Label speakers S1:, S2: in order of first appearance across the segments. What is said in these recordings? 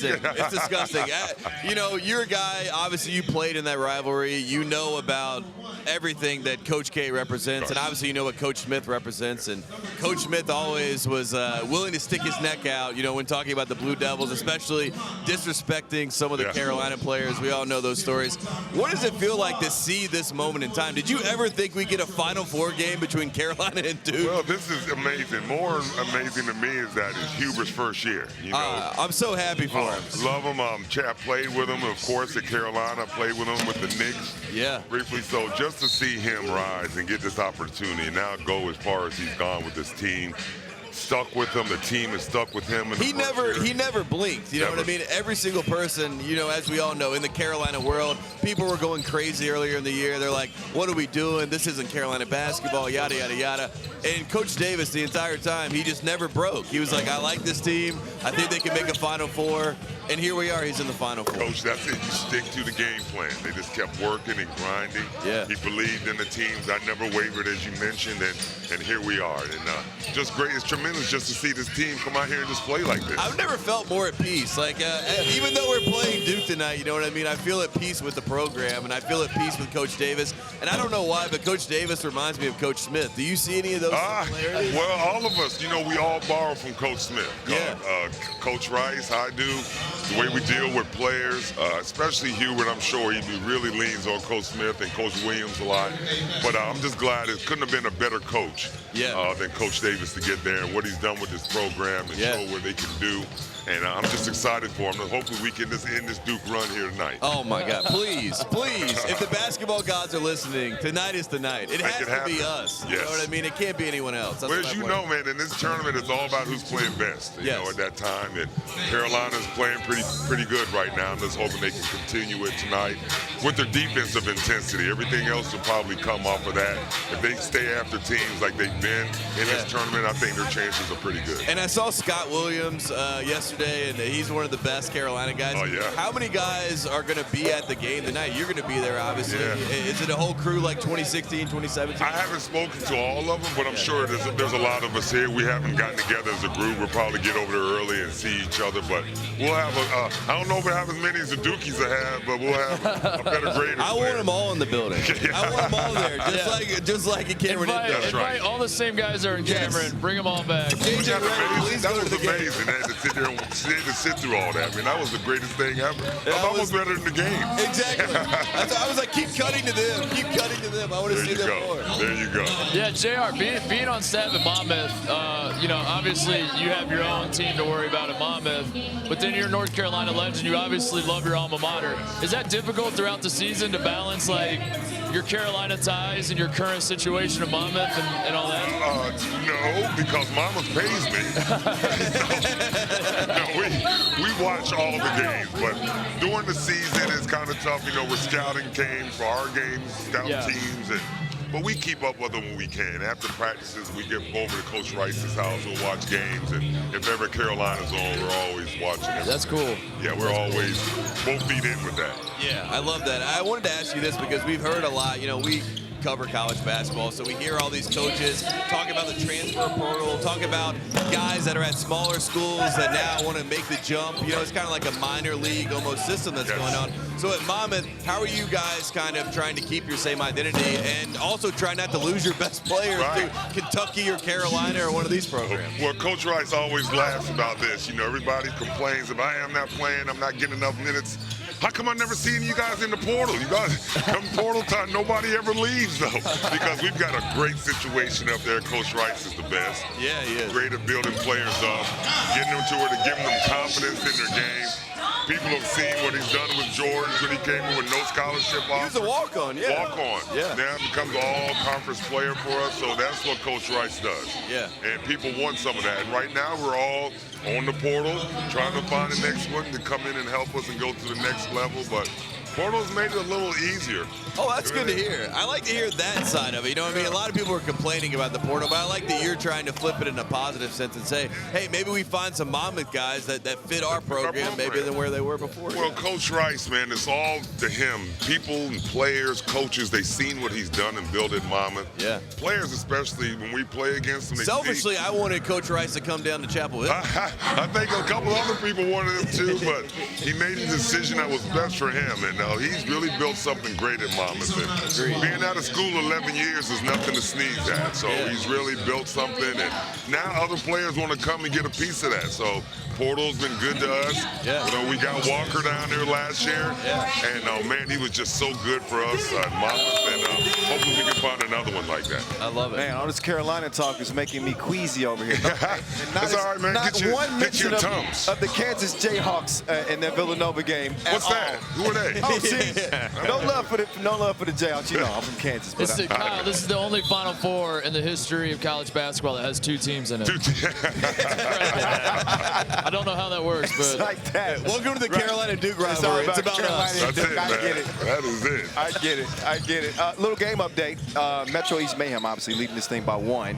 S1: It's disgusting. You know, you're a guy, obviously you played in that rivalry. You know about everything that Coach K represents, and obviously you know what Coach Smith represents. And Coach Smith always was willing to stick his neck out, you know, when talking about the Blue Devils, especially disrespecting some of the Carolina players. We all know those stories. What does it feel like to see this moment in time? Did you ever think we'd get a Final Four game between Carolina and Duke?
S2: Well, this is amazing. More amazing to me is that it's Huber's first year. You know,
S1: I'm so happy for him.
S2: Love him. Chad played with him, of course, at Carolina. Played with him with the Knicks.
S1: Yeah.
S2: Briefly. So just to see him rise and get this opportunity and now go as far as he's gone with this team. Stuck with him, the team is stuck with him.
S1: He never blinked, you know what I mean? Every single person, you know, as we all know, in the Carolina world, people were going crazy earlier in the year. They're like, what are we doing? This isn't Carolina basketball, yada, yada, yada. And Coach Davis, the entire time, he just never broke. He was like, I like this team. I think they can make a Final Four. And here we are, he's in the Final Four.
S2: Coach, that's it. You stick to the game plan. They just kept working and grinding.
S1: Yeah.
S2: He believed in the teams. I never wavered, as you mentioned, and here we are. And just great. It's tremendous just to see this team come out here and just play like this.
S1: I've never felt more at peace. Like, even though we're playing Duke tonight, you know what I mean? I feel at peace with the program, and I feel at peace with Coach Davis. And I don't know why, but Coach Davis reminds me of Coach Smith. Do you see any of those similarities?
S2: Well, all of us, you know, we all borrow from Coach Smith.
S1: Yeah.
S2: Coach Rice, I do. The way we deal with players, especially Hubert, I'm sure he really leans on Coach Smith and Coach Williams a lot. But I'm just glad it couldn't have been a better coach than Coach Davis to get there and what he's done with this program and show what they can do. And I'm just excited for him. And hopefully we can just end this Duke run here tonight.
S1: Oh, my God. Please, please. If the basketball gods are listening, tonight is tonight. It has to be us. You know what I mean? It can't be anyone else.
S2: Well, as you know, man, in this tournament, it's all about who's playing best. You know, at that time. And Carolina's playing pretty good right now. I'm just hoping they can continue it tonight with their defensive intensity. Everything else will probably come off of that. If they stay after teams like they've been in this tournament, I think their chances are pretty good.
S1: And I saw Scott Williams yesterday, and he's one of the best Carolina guys.
S2: Oh, yeah.
S1: How many guys are going to be at the game tonight? You're going to be there, obviously. Is it a whole crew like 2016, 2017?
S2: I haven't spoken to all of them, but I'm sure there's a lot of us here. We haven't gotten together as a group. We'll probably get over there early and see each other, but we'll have I don't know if we'll have as many as the Dukies will have, but we'll have a better grade.
S1: I want them all in the building. I want them all there, just like in Cameron.
S3: Invite all the same guys that are in Cameron. Bring them all back.
S2: That was amazing. To sit through all that. I mean, that was the greatest thing ever. That was almost better than the game.
S1: Exactly. I was like, keep cutting to them. Keep cutting to them. I want to see them more.
S2: There you go.
S3: Yeah, JR, being on staff at Monmouth, you know, obviously you have your own team to worry about at Monmouth, but then you're a North Carolina legend. You obviously love your alma mater. Is that difficult throughout the season to balance, like, your Carolina ties and your current situation at Monmouth and all that?
S2: No, because Monmouth pays me. we watch all the games, but during the season it's kind of tough. You know, we're scouting games for our games, scout teams, but we keep up with them when we can. After practices, we get over to Coach Rice's house. We'll watch games, and if ever Carolina's on, we're always watching it.
S1: That's cool.
S2: Yeah, we're always both feet in with that.
S1: Yeah, I love that. I wanted to ask you this because we've heard a lot. You know, we cover college basketball, so we hear all these coaches talk about the transfer portal, talk about guys that are at smaller schools that now want to make the jump. You know, it's kind of like a minor league almost system that's going on. So at Monmouth, how are you guys kind of trying to keep your same identity and also try not to lose your best players to Kentucky or Carolina or one of these programs?
S2: Well, Coach Rice always laughs about this. You know, everybody complains if I am not playing, I'm not getting enough minutes. How come I never seen you guys in the portal? You guys come portal time, nobody ever leaves though, because we've got a great situation up there. Coach Rice is the best.
S1: Yeah, he is.
S2: Great at building players up, getting them to where to giving them confidence in their game. People have seen what he's done with George when he came in with no scholarship offer.
S1: He was a walk-on,
S2: Walk-on.
S1: Yeah.
S2: Now becomes an all-conference player for us, so that's what Coach Rice does.
S1: Yeah.
S2: And people want some of that. And right now we're all on the portal, trying to find the next one to come in and help us and go to the next level. But Portal's made it a little easier.
S1: Oh, that's good to hear. I like to hear that side of it. You know what I mean? A lot of people are complaining about the portal, but I like that you're trying to flip it in a positive sense and say, hey, maybe we find some Monmouth guys that fit our program maybe than where they were before.
S2: Well, Coach Rice, man, it's all to him. People and players, coaches, they've seen what he's done and built in Monmouth.
S1: Yeah.
S2: Players, especially when we play against them.
S1: Selfishly, I wanted Coach Rice to come down to Chapel Hill.
S2: I think a couple other people wanted him too, but he made a decision that was best for him, and he's really built something great at Monmouth. And being out of school 11 years is nothing to sneeze at, so he's really built something, and now other players want to come and get a piece of that. So Portal's been good to us.
S1: Yeah.
S2: You know, we got Walker down there last year, and man, he was just so good for us at Monmouth, and hopefully we can find another one like that.
S1: I love it.
S4: Man, all this Carolina talk is making me queasy over here.
S2: That's all right, man.
S4: Not one mention
S2: your Tums.
S4: of the Kansas Jayhawks in that Villanova game.
S2: What's that? Who are they?
S4: Oh, see, no love for the Jayhawks. You know, I'm from Kansas. But
S3: Kyle, this is the only Final Four in the history of college basketball that has 2 teams in it. I don't know how that works, but
S4: it's like that.
S1: Welcome to the Carolina Duke rivalry. It's about
S4: Carolina
S1: us.
S4: and
S2: That's
S4: Duke.
S2: it,
S4: I
S2: man.
S4: get it.
S2: That is it.
S4: I get it. Little game update. Metro East Mayhem, obviously, leading this thing by 1.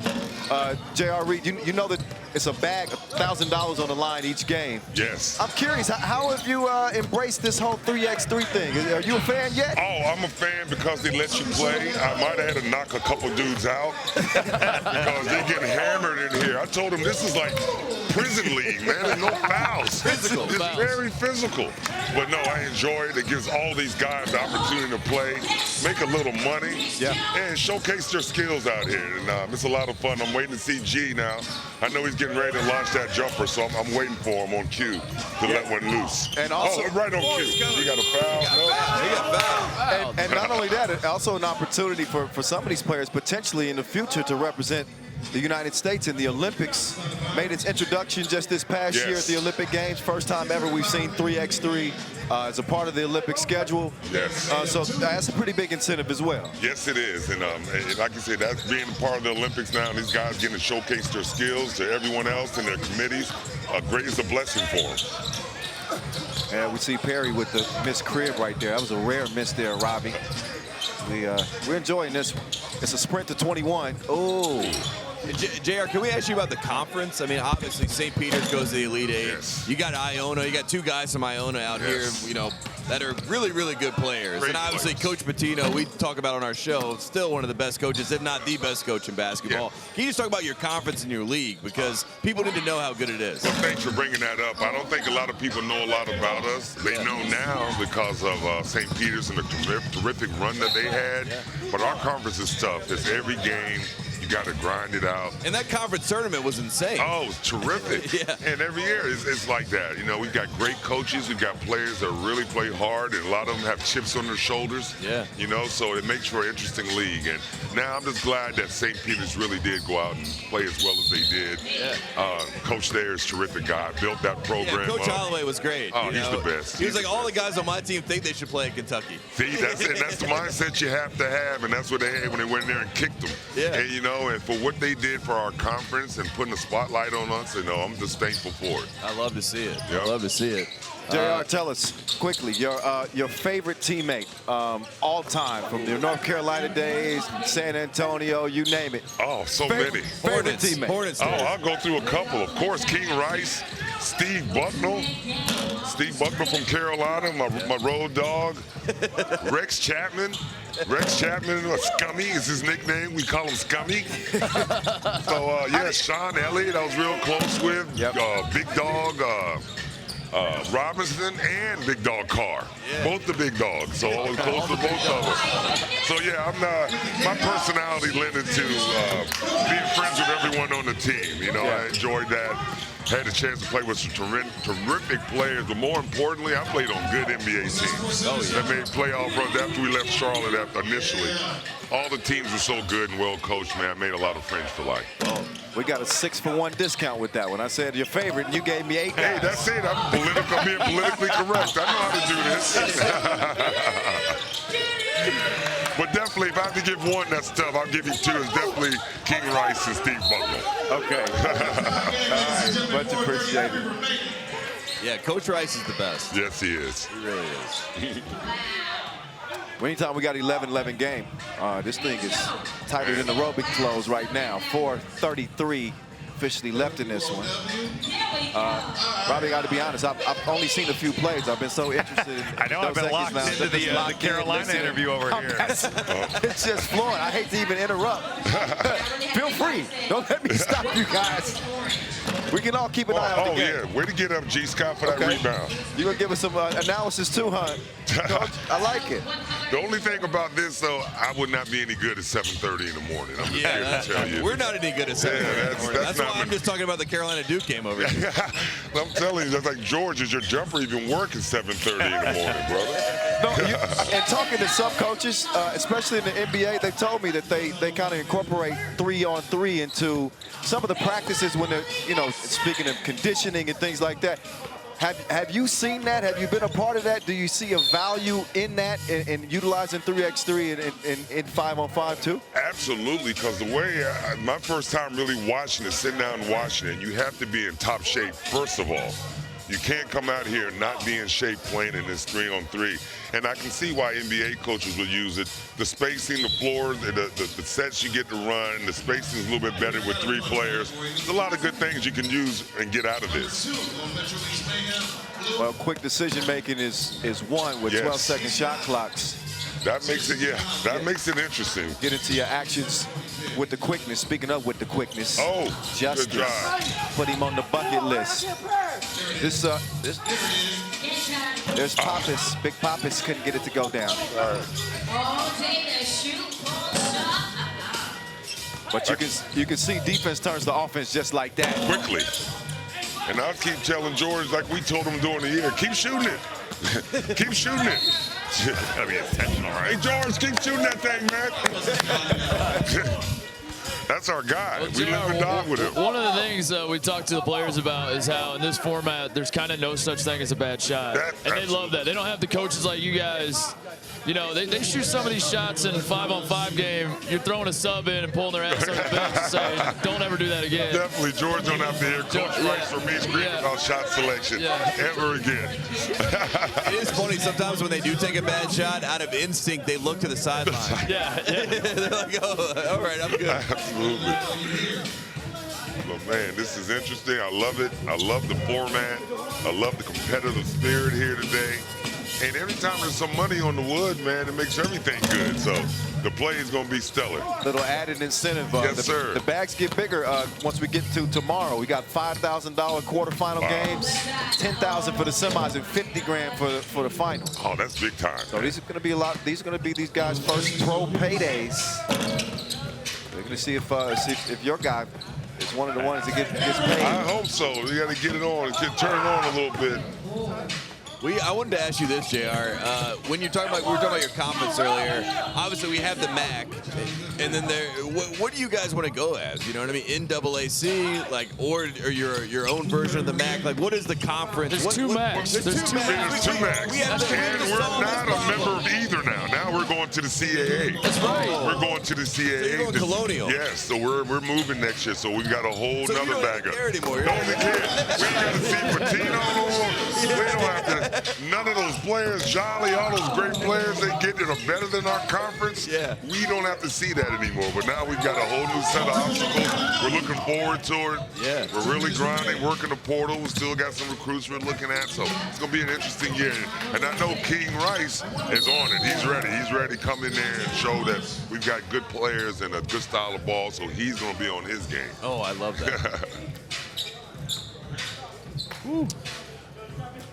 S4: J.R. Reed, you know that it's a bag of $1,000 on the line each game.
S2: Yes.
S4: I'm curious, how have you embraced this whole 3x3 thing? Are you a fan yet?
S2: Oh, I'm a fan because they let you play. I might have had to knock a couple dudes out because they get hammered in here. I told them this is like prison league, man. There's no fouls.
S1: Physical.
S2: It's very physical. But no, I enjoy it. It gives all these guys the opportunity to play, make a little money, and showcase their skills out here. And it's a lot of fun. I'm waiting to see G now. I know he's getting ready to launch that jumper, so I'm waiting for him on cue to let one loose.
S4: And also,
S2: right on cue. He got a foul.
S1: He got fouled.
S4: And not only that, also an opportunity for some of these players potentially in the future to represent the United States in the Olympics. Made its introduction just this past year at the Olympic Games. First time ever we've seen 3x3 as a part of the Olympic schedule.
S2: Yes.
S4: So that's a pretty big incentive as well.
S2: Yes, it is. And like you said, that's being part of the Olympics now, and these guys getting to showcase their skills to everyone else and their committees. It's a blessing for them.
S4: And we see Perry with the missed crib right there. That was a rare miss there, Robbie. We're enjoying this. It's a sprint to 21. Oh.
S1: JR, can we ask you about the conference? I mean, obviously, St. Peter's goes to the Elite Eight.
S2: Yes.
S1: You got Iona. You got 2 guys from Iona out here, you know, that are really, really good players.
S2: Great
S1: and obviously,
S2: players.
S1: Coach Pitino, we talk about on our show, still one of the best coaches, if not the best coach in basketball. Can you just talk about your conference and your league? Because people need to know how good it is.
S2: Well, thanks for bringing that up. I don't think a lot of people know a lot about us. They know now because of St. Peter's and the terrific run that they had. But our conference is tough. It's every game. You got to grind it out.
S1: And that conference tournament was insane.
S2: Oh, it's terrific. And every year it's like that. You know, we've got great coaches. We've got players that really play hard, and a lot of them have chips on their shoulders. You know, so it makes for an interesting league. And now I'm just glad that St. Peter's really did go out and play as well as they did. Coach there is a terrific guy. Built that program
S1: Coach
S2: up.
S1: Holloway was great.
S2: Oh, he's the best.
S1: He was like, all the guys on my team think they should play at Kentucky.
S2: See, that's it. That's the mindset you have to have, and that's what they had when they went in there and kicked them. And, you know, and for what they did for our conference and putting a spotlight on us, you know, I'm just thankful for it.
S1: I love to see it.
S2: Yep.
S1: I love to see it.
S4: JR, tell us quickly your favorite teammate all time from your North Carolina days, San Antonio, you name it.
S2: Oh, so many.
S4: Favorite teammate.
S1: Hornets.
S2: I'll go through a couple. Of course, King Rice, Steve Bucknell. Steve Bucknell from Carolina, my road dog. Rex Chapman. Rex Chapman, Scummy is his nickname. We call him Scummy. So, Sean Elliott, I was real close with. Big Dog. Robinson and Big Dog Carr, both the big dogs, so I was close to both of them. So I'm my personality lended to being friends with everyone on the team. You know, I enjoyed that. Had a chance to play with some terrific players, but more importantly, I played on good NBA teams that made playoff runs after we left Charlotte initially. All the teams were so good and well coached, man. I made a lot of friends for life.
S4: We got a 6-for-1 discount with that one. I said your favorite, and you gave me 8 guys.
S2: Hey, that's it. I'm being politically correct. I know how to do this. But definitely, if I have to give one that's tough, I'll give you 2. It's definitely King Rice and Steve Buckner.
S4: Okay. All right. Much appreciated.
S1: Yeah, Coach Rice is the best.
S2: Yes, he is.
S1: He really is.
S4: Anytime we got 11-11 game, this thing is tighter than the Robic close right now. 4:33 officially left in this one. Robbie, I got to be honest, I've only seen a few plays. I've been so interested in
S5: I know I've been locked into the Carolina interview over here.
S4: It's just flowing. I hate to even interrupt. Feel free. Don't let me stop you guys. We can all keep an eye on the game.
S2: Yeah, way to get up, G. Scott, for that rebound.
S4: You're going to give us some analysis too, Hunt. Coach, I like it.
S2: The only thing about this, though, I would not be any good at 7:30 in the morning. I'm here to tell you.
S1: We're not any good at 7:30 in the morning. That's why I'm just talking about the Carolina Duke game over here.
S2: I'm telling you, that's like, George, does your jumper even work at 7:30 in the morning, brother?
S4: No, and talking to some coaches, especially in the NBA, they told me that they kind of incorporate 3-on-3 into some of the practices when they're, speaking of conditioning and things like that. Have you seen that? Have you been a part of that? Do you see a value in that in utilizing 3x3 and 5-on-5 too?
S2: Absolutely, because the way my first time really watching it, sitting down and watching it, you have to be in top shape first of all. You can't come out here and not be in shape playing in this 3-on-3. And I can see why NBA coaches would use it. The spacing, the floor, the sets you get to run, the spacing is a little bit better with 3 players. There's a lot of good things you can use and get out of this.
S4: Well, quick decision making is one with 12-second shot clocks.
S2: That makes it, that makes it interesting.
S4: Get into your actions with the quickness. Speaking of with the quickness, Justice,
S2: good job.
S4: Put him on the bucket list. There's Pappas. Big Pappas couldn't get it to go down. But you can see defense turns the offense just like that.
S2: Quickly. And I'll keep telling George, like we told him during the year, keep shooting it. Keep shooting it.
S5: Gotta be intentional, right?
S2: Hey, George, keep shooting that thing, man. That's our guy.
S3: Well,
S2: we live and die with him.
S3: One of the things we talked to the players about is how in this format, there's kind of no such thing as a bad shot. And they love that. They don't have the coaches like you guys. They shoot some of these shots in 5-on-5 game. You're throwing a sub in and pulling their ass on the bench and saying, don't ever do that again.
S2: Definitely, George don't have to hear Coach Rice or me screaming about shot selection ever again.
S1: It is funny sometimes when they do take a bad shot, out of instinct, they look to the sideline. They're like, oh, all right, I'm good.
S2: Absolutely. But man, this is interesting. I love it. I love the format. I love the competitive spirit here today. And every time there's some money on the wood, man, it makes everything good. So the play is going to be stellar.
S4: Little added incentive.
S2: Yes, sir.
S4: The bags get bigger once we get to tomorrow. We got $5,000 quarterfinal games, $10,000 for the semis, and $50,000 for the final.
S2: Oh, that's big time.
S4: So these are going to be These are going to be these guys' first pro paydays. They're going to see if your guy is one of the ones that gets paid.
S2: I hope so. You got to get it on, turn it on a little bit.
S1: I wanted to ask you this, JR. When we were talking about your conference earlier, obviously we have the MAAC, and then what do you guys want to go as? You know what I mean? NAAC, or your own version of the MAAC. Like, what is the conference?
S3: There's two MAACs.
S2: There's two MAACs. And we're not a member of either now. Now we're going to the CAA.
S3: That's right.
S2: We're going to the CAA.
S1: So you're going colonial.
S2: Yes, so we're moving next year. So we've got a whole nother bag of.
S1: Don't
S2: even care. We ain't got to see Patino no more. We don't have to. None of those players, Jolly, all those great players they get that are better than our conference.
S1: Yeah.
S2: We don't have to see that anymore. But now we've got a whole new set of obstacles. We're looking forward to it.
S1: Yeah.
S2: We're really grinding, working the portal. We still got some recruits we're looking at. So it's going to be an interesting year. And I know King Rice is on it. He's ready. He's ready to come in there and show that we've got good players and a good style of ball. So he's going to be on his game.
S1: Oh, I love that.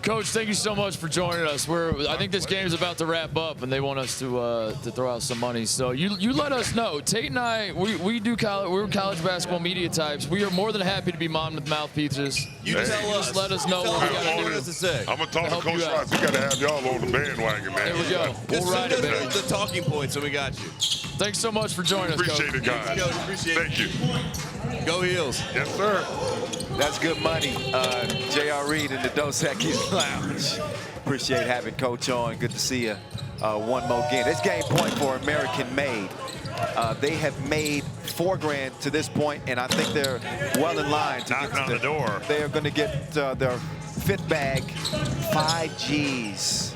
S3: Coach, thank you so much for joining us. I think this game is about to wrap up, and they want us to throw out some money. So you let us know. Tate and I, we're college basketball media types. We are more than happy to be Monmouth mouthpieces.
S1: You tell us.
S3: Just let us know what we got to do.
S2: I'm going to talk to Coach Rice. We got to have y'all on the bandwagon, man.
S3: There we go. We'll ride it, baby.
S1: The talking points, so we got you.
S3: Thanks so much for joining us, Coach.
S2: Appreciate it, guys.
S1: Coach, appreciate
S2: Thank you.
S1: Go Heels.
S2: Yes, sir.
S4: That's good money. J.R. Reed in the Dos Equis Lounge. Appreciate having Coach on. Good to see you one more game. This game point for American Made. They have made $4 to this point, and I think they're well in line to
S5: knocking on the door.
S4: They are going to get their fifth bag, 5 Gs.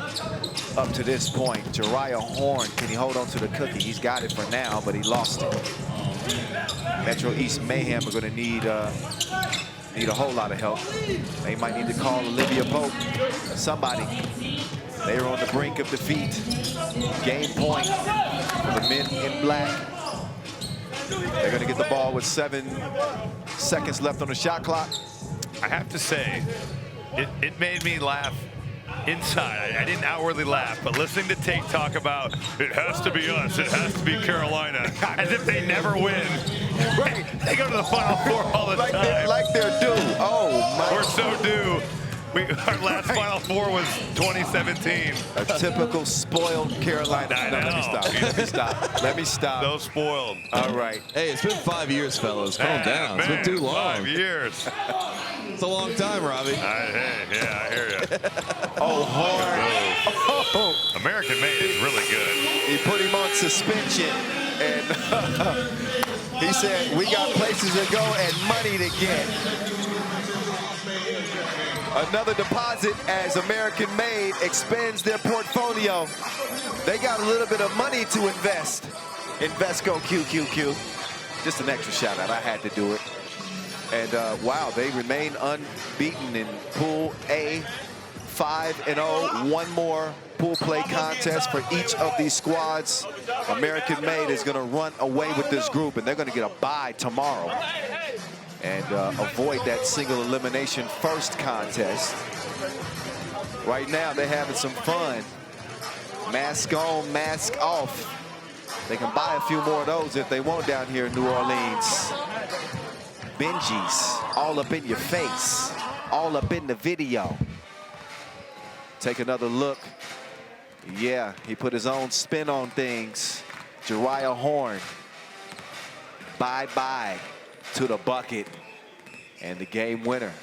S4: up to this point. Jariah Horn, can he hold on to the cookie? He's got it for now, but he lost it. Metro East Mayhem are going to need a whole lot of help. They might need to call Olivia Pope, somebody. They are on the brink of defeat. Game point for the men in black. They're going to get the ball with 7 seconds left on the shot clock.
S5: I have to say, it made me laugh inside. I didn't outwardly laugh, but listening to Tate talk about it has to be us, it has to be Carolina, as if they never win.
S4: Right.
S5: They go to the Final Four all the time.
S4: Like they're due. Oh, my.
S5: We're so due. Our last Final Four was 2017.
S4: A typical spoiled Carolina.
S5: I
S4: No,
S5: know.
S4: let me stop. Let me stop. Let me stop.
S5: So spoiled.
S4: All right.
S1: Hey, it's been 5 years, fellas. Calm down. It's been too long.
S5: 5 years.
S1: It's a long time, Robbie.
S5: Yeah, I hear you.
S4: Oh, hard. Oh.
S5: American Made is really good.
S4: He put him on suspension, and he said, we got places to go and money to get. Another deposit as American Made expands their portfolio. They got a little bit of money to invest. Invesco QQQ. Just an extra shout out. I had to do it. And wow, they remain unbeaten in Pool A, 5-0. One more pool play contest for each of these squads. American Made is going to run away with this group, and they're going to get a bye tomorrow and avoid that single elimination first contest. Right now, they're having some fun. Mask on, mask off. They can buy a few more of those if they want down here in New Orleans. Benji's all up in your face, all up in the video. Take another look. Yeah, he put his own spin on things. Jariah Horn. Bye-bye to the bucket and the game winner.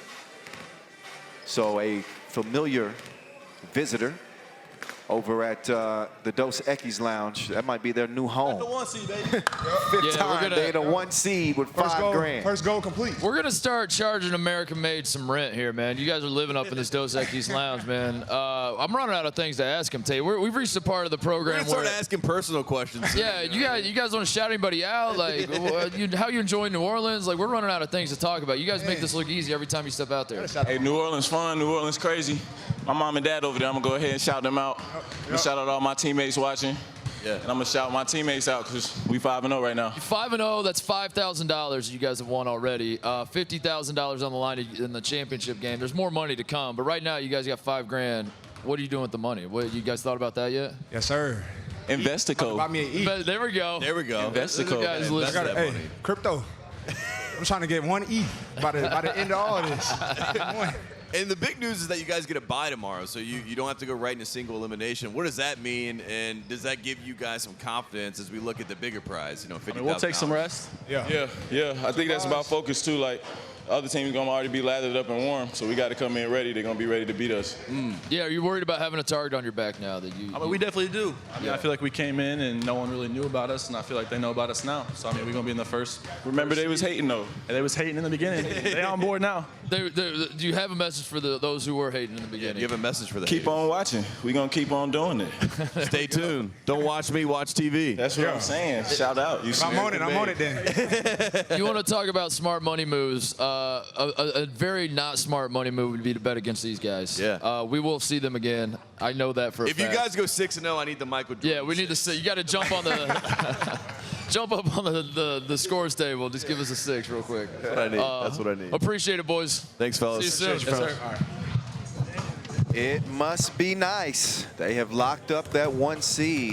S4: So a familiar visitor over at the Dos Equis Lounge. That might be their new home.
S6: The 1 seed, baby.
S4: Fifth time they the 1 seed with $5 grand.
S6: First goal complete.
S3: We're gonna start charging American Made some rent here, man. You guys are living up in this Dos Equis Lounge, man. I'm running out of things to ask him. We've reached the part of the program
S1: We're
S3: where
S1: start asking personal questions.
S3: yeah, you guys want to shout anybody out? Like, how you enjoying New Orleans? Like, we're running out of things to talk about. You guys make this look easy every time you step out there.
S7: Hey, New Orleans fun, New Orleans crazy. My mom and dad over there, I'm gonna go ahead and shout them out. I'm gonna shout out all my teammates watching. Yeah. And I'm gonna shout my teammates out because we 5-0 right now.
S3: 5-0, that's $5,000 you guys have won already. $50,000 on the line in the championship game. There's more money to come, but right now you guys got $5 grand. What are you doing with the money? What, you guys thought about that yet?
S6: Yes, sir.
S7: Investico.
S6: Buy me an E.
S3: But there we go.
S1: There we go.
S7: Investico.
S3: Guys,
S1: Invest
S3: listen.
S1: that
S6: Hey,
S1: money.
S6: crypto. I'm trying to get 1 E by the end of all of this. One.
S1: And the big news is that you guys get a bye tomorrow, so you don't have to go right in a single elimination. What does that mean, and does that give you guys some confidence as we look at the bigger prize? You know, $50,000.
S7: We'll take some rest.
S6: Yeah.
S7: Yeah. I think that's about focus too. Like, the other team's gonna already be lathered up and warm, so we got to come in ready. They're gonna be ready to beat us.
S3: Yeah, are you worried about having a target on your back now that you?
S8: I mean, we definitely do. I mean, I feel like we came in and no one really knew about us, and I feel like they know about us now. So I mean, we're gonna be in the first.
S7: Remember, they was hating though.
S8: And they was hating in the beginning. They on board now.
S3: Do you have a message for those who were hating in the
S1: Yeah,
S3: beginning?
S1: you have a message for that.
S7: Keep on watching. We're gonna keep on doing it.
S1: Stay tuned. Don't watch me, watch TV.
S7: That's what I'm saying. Shout out. You
S6: I'm on it then.
S3: You want to talk about smart money moves? A very not smart money move would be to bet against these guys.
S1: Yeah.
S3: We will see them again. I know that for a
S1: If you
S3: fact.
S1: guys go 6-0, I need the Michael Jordan.
S3: Yeah, we need to see. You got to jump on the jump up on the scores table. Just give us a 6 real quick.
S1: That's what I need. That's what I need.
S3: Appreciate it, boys.
S1: Thanks, fellas.
S3: See you soon.
S6: Yes, sir. All right.
S4: It must be nice. They have locked up that 1 seed.